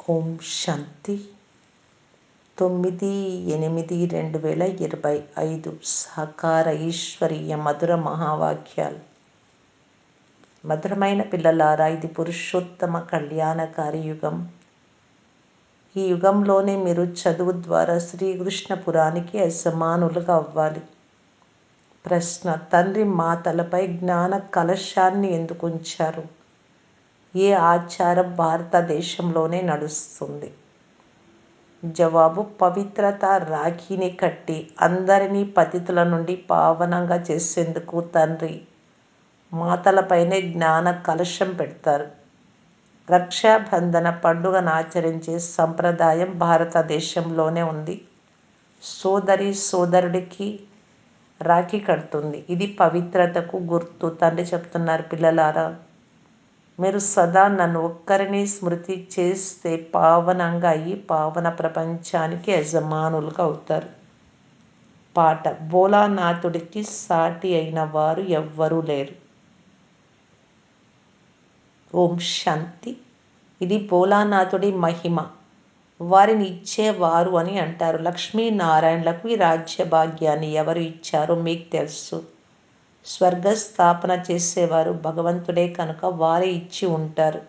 ఓం శాంతి 9/8/2025 సాకార ఈశ్వరీయ మధుర మహావాక్యాలు. మధురమైన పిల్లలారా, ఇది పురుషోత్తమ కళ్యాణకారి యుగం. ఈ యుగంలోనే మీరు చదువు ద్వారా శ్రీకృష్ణ పురానికి యజమానులుగా అవ్వాలి. ప్రశ్న: తండ్రి మాతలపై జ్ఞాన కలశాన్ని ఎందుకు ఉంచారు? ఏ ఆచారం భారతదేశంలోనే నడుస్తుంది? జవాబు: పవిత్రత రాఖీని కట్టి అందరినీ పతితుల నుండి పావనంగా చేసేందుకు తండ్రి మాతలపైనే జ్ఞాన కలశం పెడతారు. రక్షాబంధన పండుగను ఆచరించే సంప్రదాయం భారతదేశంలోనే ఉంది. సోదరి సోదరుడికి రాఖీ కడుతుంది. ఇది పవిత్రతకు గుర్తు. తండ్రి చెప్తున్నారు, పిల్లలారా, మీరు సదా నన్ను ఒక్కరిని స్మృతి చేస్తే పావనంగా అయ్యి పావన ప్రపంచానికి యజమానులుగా అవుతారు. పాట: భోలానాథుడికి సాటి అయిన వారు ఎవ్వరూ లేరు. ఓం శాంతి. ఇది భోలానాథుడి మహిమ. వారిని ఇచ్చేవారు అని అంటారు. లక్ష్మీనారాయణలకు ఈ రాజ్య భాగ్యాన్ని ఎవరు ఇచ్చారో మీకు తెలుసు. స్వర్గస్థాపన చేసేవారు భగవంతుడే కనుక వారే ఇచ్చి ఉంటారు.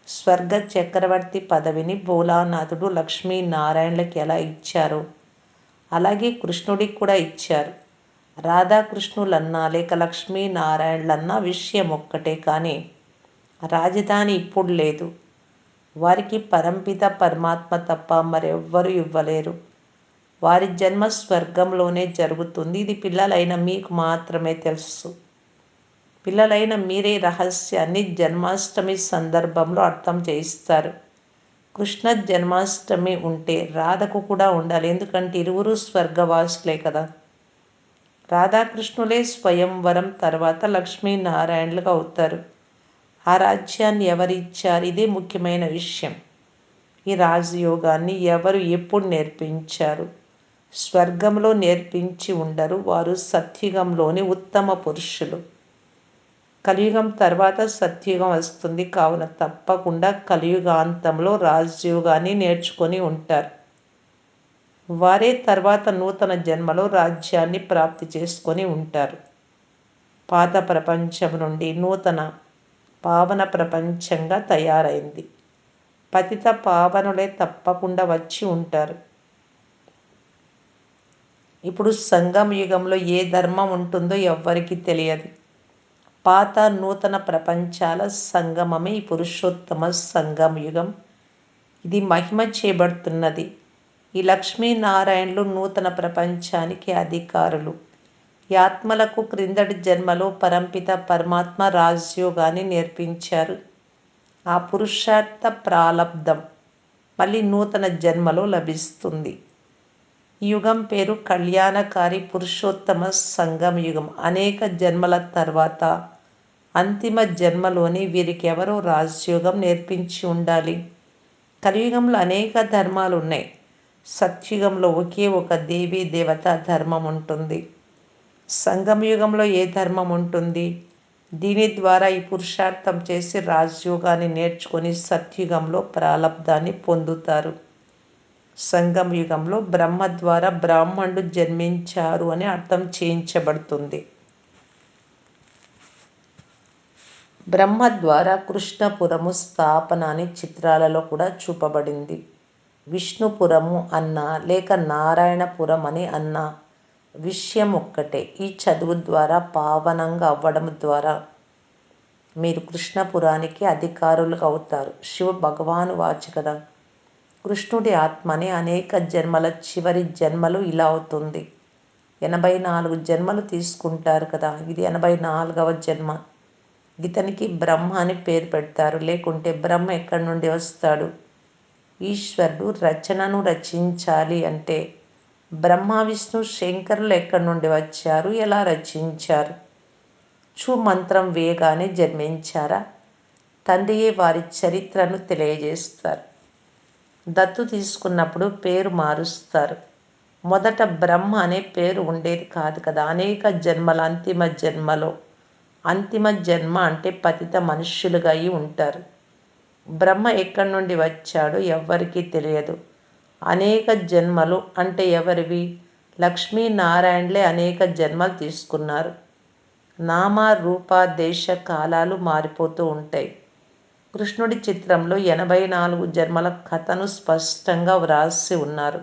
స్వర్గ చక్రవర్తి పదవిని భోలానాథుడు లక్ష్మీనారాయణలకి ఎలా ఇచ్చారో అలాగే కృష్ణుడికి కూడా ఇచ్చారు. రాధాకృష్ణులన్నా లేక లక్ష్మీనారాయణలన్నా విషయం ఒక్కటే, కానీ రాజధాని ఇప్పుడు లేదు. వారికి పరంపిత పరమాత్మ తప్ప మరెవ్వరూ ఇవ్వలేరు. వారి జన్మ స్వర్గంలోనే జరుగుతుంది. ఇది పిల్లలైన మీకు మాత్రమే తెలుసు. పిల్లలైన మీరే రహస్యాన్ని జన్మాష్టమి సందర్భంలో అర్థం చేయిస్తారు. కృష్ణ జన్మాష్టమి ఉంటే రాధకు కూడా ఉండాలి. ఎందుకంటే ఇరువురు స్వర్గవాసులే కదా. రాధాకృష్ణులే స్వయంవరం తర్వాత లక్ష్మీనారాయణలుగా అవుతారు. ఆ రాజ్యాన్ని ఎవరు ఇచ్చారు? ఇదే ముఖ్యమైన విషయం. ఈ రాజయోగాన్ని ఎవరు ఎప్పుడు నేర్పించారు? స్వర్గంలో నేర్పించి ఉండరు. వారు సత్యుగంలోని ఉత్తమ పురుషులు. కలియుగం తర్వాత సత్యుగం వస్తుంది. కావున తప్పకుండా కలియుగాంతంలో రాజయోగాన్ని నేర్చుకొని ఉంటారు. వారే తర్వాత నూతన జన్మలో రాజ్యాన్ని ప్రాప్తి చేసుకొని ఉంటారు. పాత ప్రపంచం నుండి నూతన పావన ప్రపంచంగా తయారైంది. పతిత పావనులే తప్పకుండా వచ్చి ఉంటారు. ఇప్పుడు సంగమ యుగంలో ఏ ధర్మం ఉంటుందో ఎవ్వరికీ తెలియదు. పాత నూతన ప్రపంచాల సంగమమే ఈ పురుషోత్తమ సంగమ యుగం. ఇది మహిమ చేయబడుతున్నది. ఈ లక్ష్మీనారాయణులు నూతన ప్రపంచానికి అధికారులు. ఈ ఆత్మలకు క్రిందటి జన్మలో పరంపిత పరమాత్మ రాజయోగాన్ని నేర్పించారు. ఆ పురుషార్థ ప్రాలబ్ధం మళ్ళీ నూతన జన్మలో లభిస్తుంది. ఈ యుగం పేరు కళ్యాణకారి పురుషోత్తమ సంగమ యుగం. అనేక జన్మల తర్వాత అంతిమ జన్మలోని వీరికి ఎవరో రాజయోగం నేర్పించి ఉండాలి. కలియుగంలో అనేక ధర్మాలు ఉన్నాయి. సత్యుగంలో ఒకే ఒక దేవీ దేవతా ధర్మం ఉంటుంది. సంగమ యుగంలో ఏ ధర్మం ఉంటుంది? దీని ద్వారా ఈ పురుషార్థం చేసి రాజయోగాన్ని నేర్చుకొని సత్యుగంలో ప్రాలబ్ధాన్ని పొందుతారు. సంగమ యుగంలో బ్రహ్మ ద్వారా బ్రాహ్మణుడు జన్మించారు అని అర్థం చేయించబడుతుంది. బ్రహ్మ ద్వారా కృష్ణపురము స్థాపన అని చిత్రాలలో కూడా చూపబడింది. విష్ణుపురము అన్నా లేక నారాయణపురం అని అన్నా విషయం ఒక్కటే. ఈ చదువు ద్వారా పావనంగా అవ్వడం ద్వారా మీరు కృష్ణపురానికి అధికారులుగా అవుతారు. శివ భగవాను వాచ్ కదా, కృష్ణుడి ఆత్మని అనేక జన్మల చివరి జన్మలు ఇలా అవుతుంది. 84 జన్మలు తీసుకుంటారు కదా, ఇది 84వ జన్మ. ఇతనికి బ్రహ్మ అని పేరు పెడతారు. లేకుంటే బ్రహ్మ ఎక్కడి నుండి వస్తాడు? ఈశ్వరుడు రచనను రచించాలి అంటే బ్రహ్మ విష్ణు శంకరులు ఎక్కడి నుండి వచ్చారు? ఎలా రచించారు? చూ మంత్రం వేగానే జన్మించారా? తండ్రియే వారి చరిత్రను తెలియజేస్తారు. దత్తు తీసుకున్నప్పుడు పేరు మారుస్తారు. మొదట బ్రహ్మ అనే పేరు ఉండేది కాదు కదా. అనేక జన్మల అంతిమ జన్మలో, అంతిమ జన్మ అంటే పతిత మనుష్యులుగా అయి ఉంటారు. బ్రహ్మ ఎక్కడి నుండి వచ్చాడో ఎవ్వరికీ తెలియదు. అనేక జన్మలు అంటే ఎవరివి? లక్ష్మీనారాయణలే అనేక జన్మలు తీసుకున్నారు. నామ రూప దేశ కాలాలు మారిపోతూ ఉంటాయి. కృష్ణుడి చిత్రంలో 84 జన్మల కథను స్పష్టంగా వ్రాసి ఉన్నారు.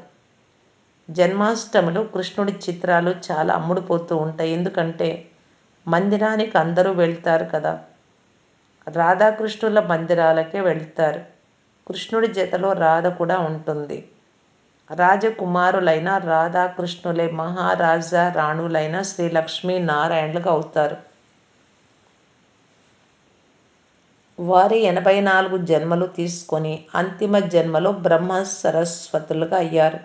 జన్మాష్టమిలో కృష్ణుడి చిత్రాలు చాలా అమ్ముడుపోతూ ఉంటాయి. ఎందుకంటే మందిరానికి అందరూ వెళ్తారు కదా. రాధాకృష్ణుల మందిరాలకే వెళ్తారు. కృష్ణుడి జతలో రాధ కూడా ఉంటుంది. రాజకుమారులైన రాధాకృష్ణులే మహారాజా రాణులైన శ్రీ లక్ష్మీనారాయణులుగా అవుతారు. వారి 84 జన్మలు తీసుకొని అంతిమ జన్మలో బ్రహ్మ సరస్వతులుగా అయ్యారు.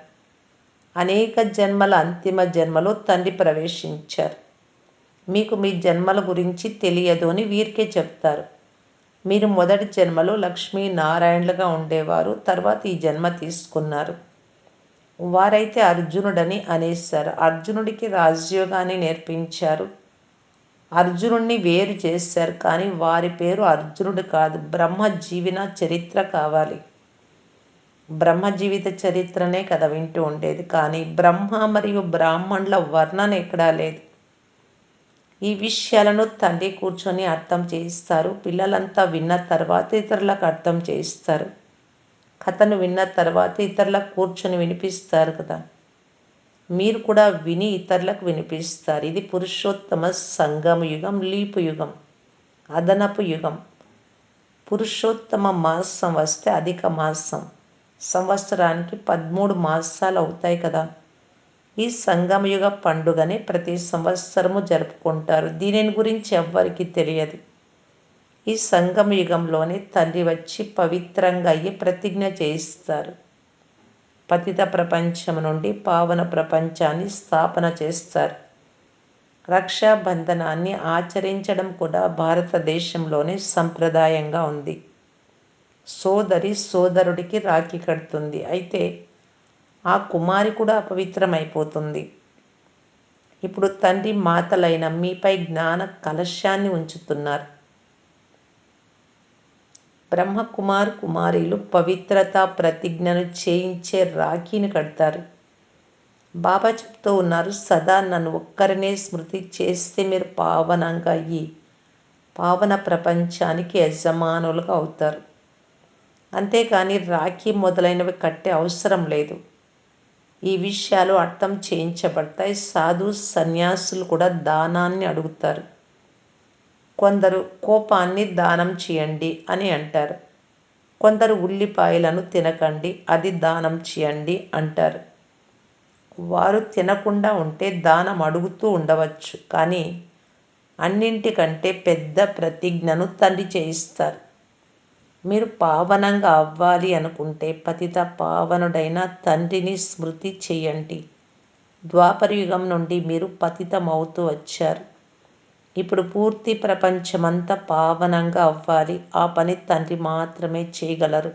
అనేక జన్మల అంతిమ జన్మలో తండ్రి ప్రవేశించారు. మీకు మీ జన్మల గురించి తెలియదు అని వీరికే చెప్తారు. మీరు మొదటి జన్మలో లక్ష్మీనారాయణులుగా ఉండేవారు. తర్వాత ఈ జన్మ తీసుకున్నారు. వారైతే అర్జునుడని అనేశారు. అర్జునుడికి రాజయోగాన్ని నేర్పించారు. అర్జునుడిని వేరు చేశారు. కానీ వారి పేరు అర్జునుడు కాదు. బ్రహ్మ జీవన చరిత్ర కావాలి. బ్రహ్మ జీవిత చరిత్రనే కదా వింటూ ఉండేది. కానీ బ్రహ్మ మరియు బ్రాహ్మణుల వర్ణన ఎక్కడా లేదు. ఈ విషయాలను తండ్రి కూర్చొని అర్థం చేయిస్తారు. పిల్లలంతా విన్న తర్వాత ఇతరులకు అర్థం చేయిస్తారు. కథను విన్న తర్వాత ఇతరులకు కూర్చొని వినిపిస్తారు కదా. మీరు కూడా విని ఇతరులకు వినిపిస్తారు. ఇది పురుషోత్తమ సంగమ యుగం, లీపు యుగం, అదనపు యుగం. పురుషోత్తమ మాసం వస్తే అధిక మాసం. సంవత్సరానికి 13 మాసాలు అవుతాయి కదా. ఈ సంగమయుగ పండుగని ప్రతి సంవత్సరము జరుపుకుంటారు. దీనిని గురించి ఎవ్వరికీ తెలియదు. ఈ సంగమయుగంలోనే తండ్రి వచ్చి పవిత్రంగా అయ్యి ప్రతిజ్ఞ చేయిస్తారు. పతిత ప్రపంచం నుండి పావన ప్రపంచాన్ని స్థాపన చేస్తారు. రక్షాబంధనాన్ని ఆచరించడం కూడా భారతదేశంలోనే సంప్రదాయంగా ఉంది. సోదరి సోదరుడికి రాఖీ కడుతుంది. అయితే ఆ కుమారి కూడా అపవిత్రమైపోతుంది. ఇప్పుడు తండ్రి మాతలైన మీపై జ్ఞాన కలశాన్ని ఉంచుతున్నారు. బ్రహ్మకుమార్ కుమారీలు పవిత్రతా ప్రతిజ్ఞను చేయించే రాఖీని కడతారు. బాబా చెప్తూ ఉన్నారు, సదా నన్ను ఒక్కరినే స్మృతి చేస్తే మీరు పావనంగా అయ్యి పావన ప్రపంచానికి యజమానులుగా అవుతారు. అంతేకాని రాఖీ మొదలైనవి కట్టే అవసరం లేదు. ఈ విషయాలు అర్థం చేయించబడతాయి. సాధు సన్యాసులు కూడా దానాన్ని అడుగుతారు. కొందరు కోపాన్ని దానం చేయండి అని అంటారు. కొందరు ఉల్లిపాయలను తినకండి, అది దానం చేయండి అంటారు. వారు తినకుండా ఉంటే దానం అడుగుతూ ఉండవచ్చు. కానీ అన్నింటికంటే పెద్ద ప్రతిజ్ఞను తండ్రి చేయిస్తారు. మీరు పావనంగా అవ్వాలి అనుకుంటే పతిత పావనుడైన తండ్రిని స్మృతి చేయండి. ద్వాపరయుగం నుండి మీరు పతితమవుతూ వచ్చారు. ఇప్పుడు పూర్తి ప్రపంచమంతా పావనంగా అవ్వాలి. ఆ పని తండ్రి మాత్రమే చేయగలరు.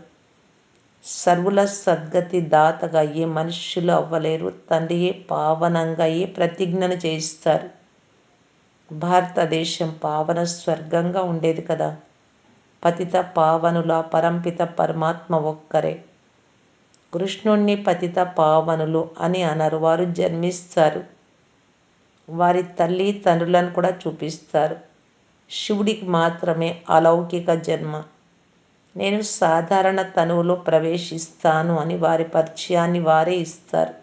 సర్వుల సద్గతి దాతగా అయ్యే మనుష్యులు అవ్వలేరు. తండ్రియే పావనంగా అయ్యే ప్రతిజ్ఞను చేయిస్తారు. భారతదేశం పావన స్వర్గంగా ఉండేది కదా. పతిత పావనుల పరంపిత పరమాత్మ ఒక్కరే. కృష్ణుణ్ణి పతిత పావనులు అని అనరు. వారు జన్మిస్తారు. వారి తల్లి తండ్రులను కూడా చూపిస్తారు. శివుడికి మాత్రమే అలౌకిక జన్మ. నేను సాధారణ తనువులో ప్రవేశిస్తాను అని వారి పరిచయాన్ని వారే ఇస్తారు.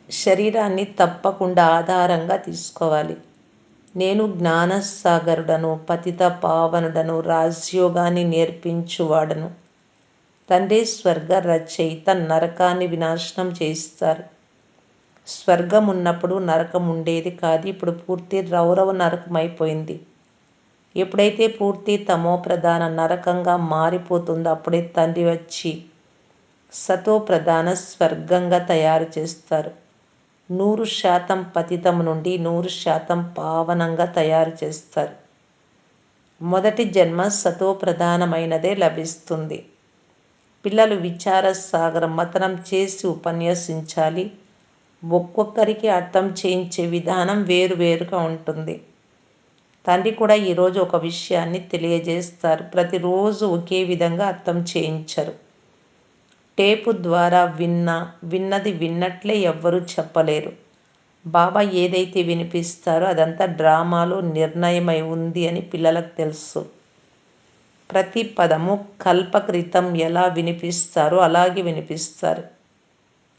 శరీరాన్ని తప్పకుండా ఆధారంగా తీసుకోవాలి. నేను జ్ఞానసాగరుడను, పతిత పావనుడను, రాజయోగాన్ని నేర్పించువాడను. తండ్రి స్వర్గ రచయిత. నరకాన్ని వినాశనం చేస్తారు. స్వర్గం ఉన్నప్పుడు నరకం ఉండేది కాదు. ఇప్పుడు పూర్తి రౌరవ నరకం అయిపోయింది. ఎప్పుడైతే పూర్తి తమో ప్రధాన నరకంగా మారిపోతుందో అప్పుడే తండ్రి వచ్చి సతో ప్రధాన స్వర్గంగా తయారు చేస్తారు. 100% పతితం నుండి 100% పావనంగా తయారు చేస్తారు. మొదటి జన్మ సతో ప్రధానమైనదే లభిస్తుంది. పిల్లలు విచార సాగరం మతనం చేసి ఉపన్యసించాలి. ఒక్కొక్కరికి అర్థం చేయించే విధానం వేరువేరుగా ఉంటుంది. తండ్రి కూడా ఈరోజు ఒక విషయాన్ని తెలియజేస్తారు. ప్రతిరోజు ఒకే విధంగా అర్థం చేయించరు. టేపు ద్వారా విన్నది విన్నట్లే ఎవ్వరూ చెప్పలేరు. బాబా ఏదైతే వినిపిస్తారో అదంతా డ్రామాలో నిర్ణయమై ఉంది అని పిల్లలకు తెలుసు. ప్రతి పదము కల్పకృతం ఎలా వినిపిస్తారో అలాగే వినిపిస్తారు.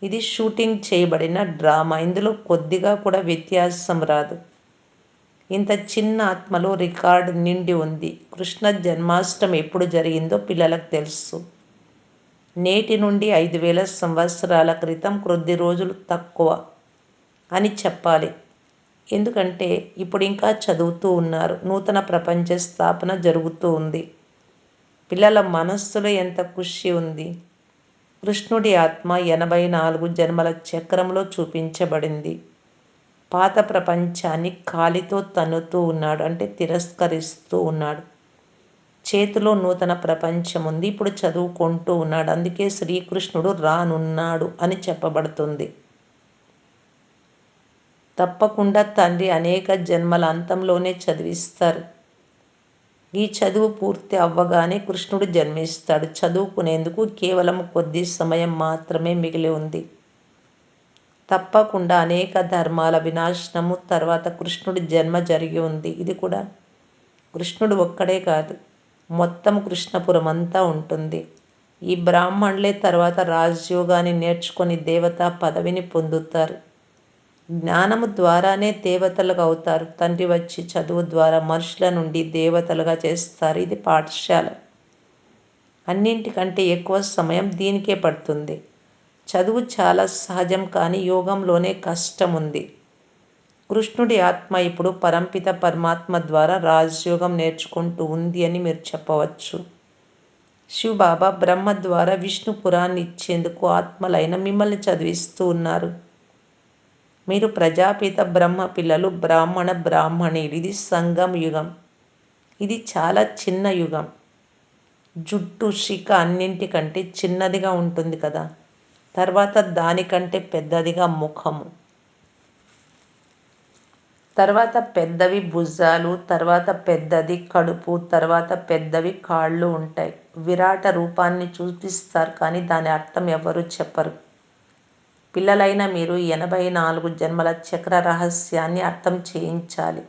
ఇది షూటింగ్ చేయబడిన డ్రామా. ఇందులో కొద్దిగా కూడా వ్యత్యాసం రాదు. ఇంత చిన్న ఆత్మలో రికార్డు నిండి ఉంది. కృష్ణ జన్మాష్టమి ఎప్పుడు జరిగిందో పిల్లలకు తెలుసు. నేటి నుండి 5000 సంవత్సరాల క్రితం కొద్ది రోజులు తక్కువ అని చెప్పాలి. ఎందుకంటే ఇప్పుడు ఇంకా చదువుతూ ఉన్నారు. నూతన ప్రపంచ స్థాపన జరుగుతూ ఉంది. పిల్లల మనస్సులో ఎంత ఖుషి ఉంది. కృష్ణుడి ఆత్మ 84 జన్మల చక్రంలో చూపించబడింది. పాత ప్రపంచాన్ని కాలితో తన్నుతూ ఉన్నాడు, అంటే తిరస్కరిస్తూ ఉన్నాడు. చేతిలో నూతన ప్రపంచం ఉంది. ఇప్పుడు చదువుకుంటూ ఉన్నాడు. అందుకే శ్రీకృష్ణుడు రానున్నాడు అని చెప్పబడుతుంది. తప్పకుండా తండ్రి అనేక జన్మల అంతంలోనే చదివిస్తారు. ఈ చదువు పూర్తి అవ్వగానే కృష్ణుడు జన్మిస్తాడు. చదువుకునేందుకు కేవలం కొద్ది సమయం మాత్రమే మిగిలి ఉంది. తప్పకుండా అనేక ధర్మాల వినాశనము తర్వాత కృష్ణుడి జన్మ జరిగి ఉంది. ఇది కూడా కృష్ణుడు ఒక్కడే కాదు, మొత్తం కృష్ణపురం అంతా ఉంటుంది. ఈ బ్రాహ్మణులే తర్వాత రాజయోగాన్ని నేర్చుకొని దేవతా పదవిని పొందుతారు. జ్ఞానము ద్వారానే దేవతలుగా అవుతారు. తండ్రి వచ్చి చదువు ద్వారా మనుషుల నుండి దేవతలుగా చేస్తారు. ఇది పాఠశాల. అన్నింటికంటే ఎక్కువ సమయం దీనికే పడుతుంది. చదువు చాలా సహజం, కానీ యోగంలోనే కష్టం ఉంది. కృష్ణుడి ఆత్మ ఇప్పుడు పరంపిత పరమాత్మ ద్వారా రాజయోగం నేర్చుకుంటూ ఉంది అని మీరు చెప్పవచ్చు. శివబాబా బ్రహ్మ ద్వారా విష్ణు పురాన్ని ఇచ్చేందుకు ఆత్మలైన మిమ్మల్ని చదివిస్తూ ఉన్నారు. మీరు ప్రజాపిత బ్రహ్మ పిల్లలు, బ్రాహ్మణీయులు. ఇది సంగం యుగం. ఇది చాలా చిన్న యుగం. జుట్టు శిఖ అన్నింటికంటే చిన్నదిగా ఉంటుంది కదా. తర్వాత దానికంటే పెద్దదిగా ముఖము, తర్వాత పెద్దవి భుజాలు, తర్వాత పెద్దది కడుపు, తర్వాత పెద్దవి కాళ్ళు ఉంటాయి. విరాట రూపాన్ని చూపిస్తారు, కానీ దాని అర్థం ఎవరు చెప్పరు. పిల్లలైన మీరు 84 జన్మల చక్ర రహస్యాన్ని అర్థం చేయించాలి.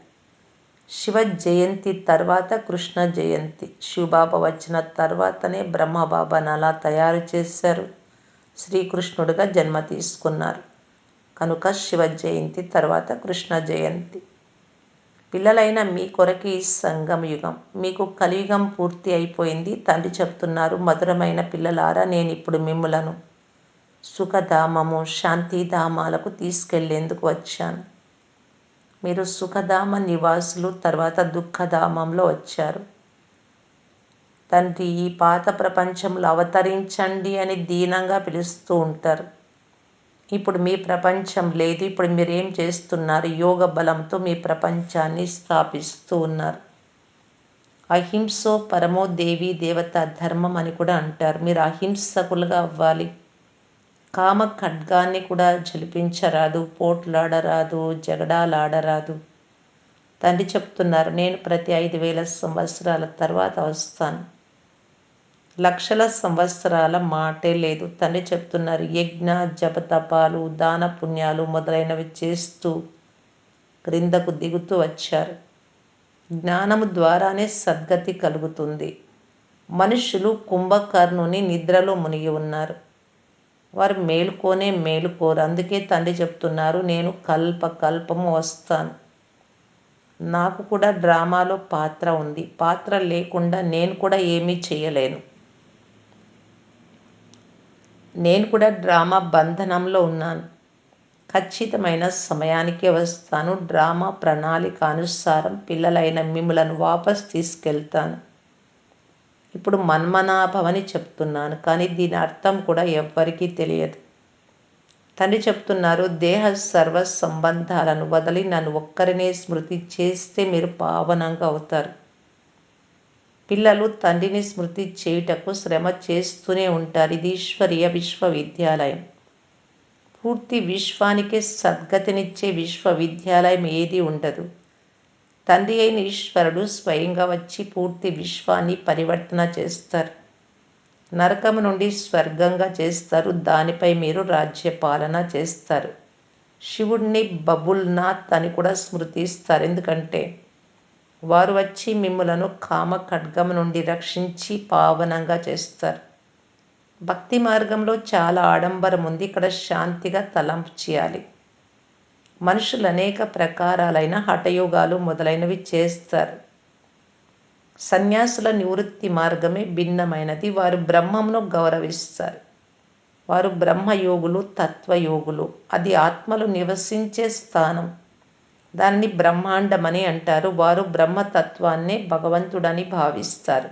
శివ జయంతి తర్వాత కృష్ణ జయంతి. శివబాబా వచ్చిన తర్వాతనే బ్రహ్మబాబాను అలా తయారు చేశారు. శ్రీకృష్ణుడిగా జన్మ తీసుకున్నారు కనుక శివ జయంతి తర్వాత కృష్ణ జయంతి. పిల్లలైన మీ కొరకు ఈ సంగమ యుగం. మీకు కలియుగం పూర్తి అయిపోయింది. తండ్రి చెప్తున్నారు, మధురమైన పిల్లలారా, నేను ఇప్పుడు మిమ్ములను సుఖధామము, శాంతిధామాలకు తీసుకెళ్లేందుకు వచ్చాను. మీరు సుఖధామ నివాసులు, తర్వాత దుఃఖధామంలో వచ్చారు. తండ్రి ఈ పాత ప్రపంచంలో అవతరించండి అని దీనంగా పిలుస్తూ ఉంటారు. ఇప్పుడు మీ ప్రపంచం లేదు. ఇప్పుడు మీరేం చేస్తున్నారు? యోగ బలంతో మీ ప్రపంచాన్ని స్థాపిస్తూ ఉన్నారు. అహింసో పరమో దేవీ దేవత ధర్మం అని కూడా అంటారు. మీరు అహింసకులుగా అవ్వాలి. కామ ఖడ్గాన్ని కూడా జలిపించరాదు, పోట్లాడరాదు, జగడాలాడరాదు. తండ్రి చెప్తున్నారు, నేను ప్రతి 5000 సంవత్సరాల తర్వాత వస్తాను. లక్షల సంవత్సరాల మాటే లేదు. తండ్రి చెప్తున్నారు, యజ్ఞ జపతపాలు, దాన పుణ్యాలు మొదలైనవి చేస్తూ క్రిందకు దిగుతూ వచ్చారు. జ్ఞానము ద్వారానే సద్గతి కలుగుతుంది. మనుషులు కుంభకర్ణుని నిద్రలో మునిగి ఉన్నారు. వారు మేలుకోరు. అందుకే తండ్రి చెప్తున్నారు, నేను కల్పము వస్తాను. నాకు కూడా డ్రామాలో పాత్ర ఉంది. పాత్ర లేకుండా నేను కూడా ఏమీ చేయలేను. నేను కూడా డ్రామా బంధనంలో ఉన్నాను. ఖచ్చితమైన సమయానికే వస్తాను. డ్రామా ప్రణాళిక అనుసారం పిల్లలైన మిమ్మలను వాపస్ తీసుకెళ్తాను. ఇప్పుడు మన్మనాభవని చెప్తున్నాను, కానీ దీని అర్థం కూడా ఎవ్వరికీ తెలియదు. తండ్రి చెప్తున్నారు, దేహ సర్వ సంబంధాలను వదిలి నన్ను ఒక్కరినే స్మృతి చేస్తే మీరు పావనంగా అవుతారు. పిల్లలు తండ్రిని స్మృతి చేయుటకు శ్రమ చేస్తూనే ఉంటారు. ఇది ఈశ్వరీయ విశ్వవిద్యాలయం. పూర్తి విశ్వానికే సద్గతినిచ్చే విశ్వవిద్యాలయం ఏది ఉండదు. తండ్రి అయిన ఈశ్వరుడు స్వయంగా వచ్చి పూర్తి విశ్వాన్ని పరివర్తన చేస్తారు. నరకం నుండి స్వర్గంగా చేస్తారు. దానిపై మీరు రాజ్యపాలన చేస్తారు. శివుడిని బబుల్నాథ్ అని కూడా స్మృతిస్తారు. ఎందుకంటే వారు వచ్చి మిమ్ములను కామ ఖడ్గం నుండి రక్షించి పావనంగా చేస్తారు. భక్తి మార్గంలో చాలా ఆడంబరం ఉంది. ఇక్కడ శాంతిగా తలంపు చేయాలి. మనుషులు అనేక ప్రకారాలైన హఠయోగాలు మొదలైనవి చేస్తారు. సన్యాసుల నివృత్తి మార్గమే భిన్నమైనది. వారు బ్రహ్మంను గౌరవిస్తారు. వారు బ్రహ్మయోగులు, తత్వయోగులు. అది ఆత్మలు నివసించే స్థానం. దానిని బ్రహ్మాండమని అంటారు. వారు బ్రహ్మతత్వాన్నే భగవంతుడని భావిస్తారు.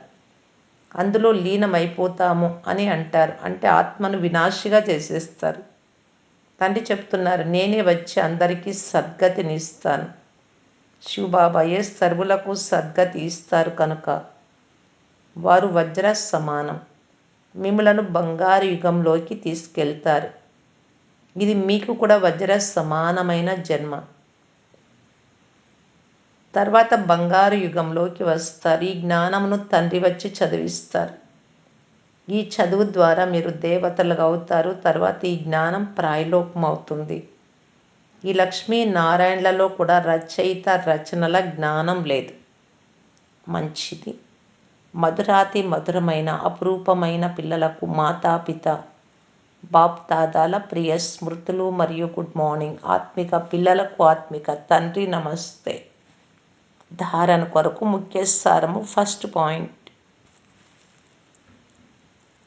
అందులో లీనమైపోతాము అని అంటారు. అంటే ఆత్మను వినాశిగా చేసేస్తారు. తండ్రి చెప్తున్నారు, నేనే వచ్చి అందరికీ సద్గతిని ఇస్తాను. శివబాబాయే సర్వులకు సద్గతి ఇస్తారు కనుక వారు వజ్ర సమానం. మిమ్మలను బంగారు యుగంలోకి తీసుకెళ్తారు. ఇది మీకు కూడా వజ్ర సమానమైన జన్మ. తర్వాత బంగారు యుగంలోకి వస్తారు. ఈ జ్ఞానమును తండ్రి వచ్చి చదివిస్తారు. ఈ చదువు ద్వారా మీరు దేవతలుగా అవుతారు. తర్వాత ఈ జ్ఞానం ప్రాయలోకం అవుతుంది. ఈ లక్ష్మీ నారాయణలలో కూడా రచయిత రచనల జ్ఞానం లేదు. మంచిది. మధురాతి మధురమైన అపురూపమైన పిల్లలకు మాతాపిత బాప్ దాదాల ప్రియ స్మృతులు మరియు గుడ్ మార్నింగ్. ఆత్మిక పిల్లలకు ఆత్మిక తండ్రి నమస్తే. ధారణ కొరకు ముఖ్య సారము. ఫస్ట్ పాయింట్,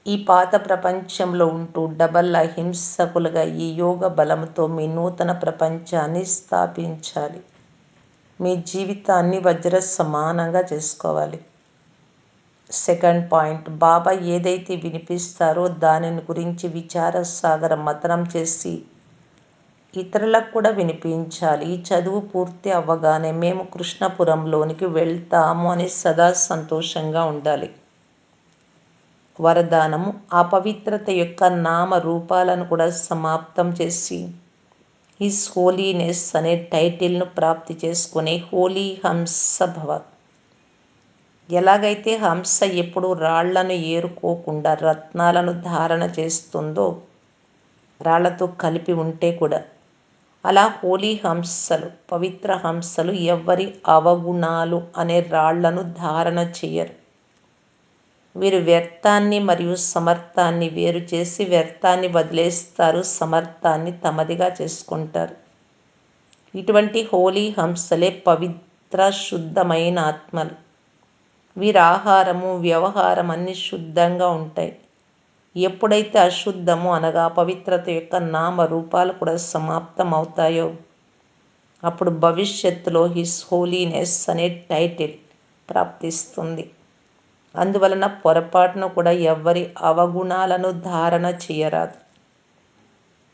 ఈ పాత ప్రపంచంలో ఉంటూ డబల్ అహింసకులుగా ఈ యోగ బలంతో మీ నూతన ప్రపంచాన్ని స్థాపించాలి. మీ జీవితాన్ని వజ్ర సమానంగా చేసుకోవాలి. సెకండ్ పాయింట్, బాబా ఏదైతే వినిపిస్తారో దానిని గురించి విచార సాగర మథనం చేసి ఇతరులకు కూడా వినిపించాలి. ఈ చదువు పూర్తి అవ్వగానే మేము కృష్ణపురంలోనికి వెళ్తాము అని సదా సంతోషంగా ఉండాలి. వరదానము, ఆ పవిత్రత యొక్క నామ రూపాలను కూడా సమాప్తం చేసి హిస్ హోలీనెస్ అనే టైటిల్ను ప్రాప్తి చేసుకునే హోలీ హంస భవ. ఎలాగైతే హంస ఎప్పుడు రాళ్లను ఏరుకోకుండా రత్నాలను ధారణ చేస్తుందో, రాళ్లతో కలిపి ఉంటే కూడా, అలా హోలీ హంసలు, పవిత్ర హంసలు ఎవ్వరి అవగుణాలు అనే రాళ్లను ధారణ చేయరు. వీరు వ్యర్థాన్ని మరియు సమర్థాన్ని వేరు చేసి వ్యర్థాన్ని వదిలేస్తారు, సమర్థాన్ని తమదిగా చేసుకుంటారు. ఇటువంటి హోలీ హంసలే పవిత్ర శుద్ధమైన ఆత్మలు. వీరి ఆహారము వ్యవహారం అన్నీ శుద్ధంగా ఉంటాయి. ఎప్పుడైతే అశుద్ధము అనగా పవిత్రత యొక్క నామ రూపాలు కూడా సమాప్తం అవుతాయో అప్పుడు భవిష్యత్తులో హిస్ హోలీనెస్ అనే టైటిల్ ప్రాప్తిస్తుంది. అందువలన పొరపాటును కూడా ఎవ్వరి అవగుణాలను ధారణ చేయరాదు.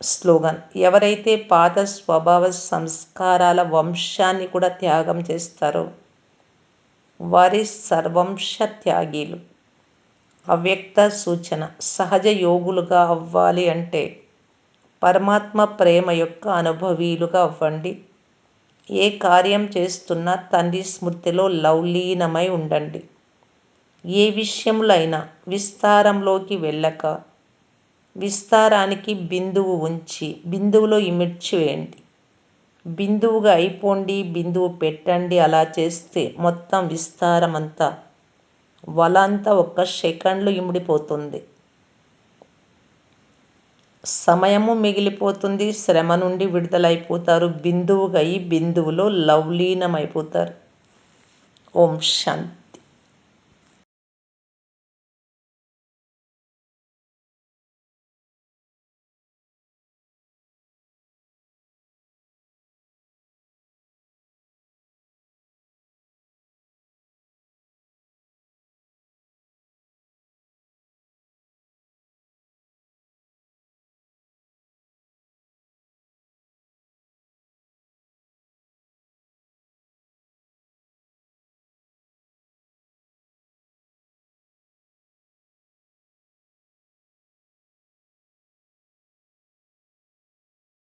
స్లోగన్, ఎవరైతే పాత స్వభావ సంస్కారాల వంశాన్ని కూడా త్యాగం చేస్తారో వారి సర్వంశ త్యాగీలు. అవ్యక్త సూచన, సహజ యోగులుగా అవ్వాలి అంటే పరమాత్మ ప్రేమ యొక్క అనుభవీలుగా అవ్వండి. ఏ కార్యం చేస్తున్నా తండ్రి స్మృతిలో లౌలీనమై ఉండండి. ఏ విషయంలో అయినా విస్తారంలోకి వెళ్ళక విస్తారానికి బిందువు ఉంచి బిందువులో ఇమిడ్చివేయండి. బిందువుగా అయిపోండి, బిందువు పెట్టండి. అలా చేస్తే మొత్తం విస్తారమంతా వల అంతా ఒక్క సెకండ్లో ఇమిడిపోతుంది. సమయము మిగిలిపోతుంది. శ్రమ నుండి విడుదలైపోతారు. బిందువుగా అయి బిందువులో లవలీనమైపోతారు. ఓం శాంతి.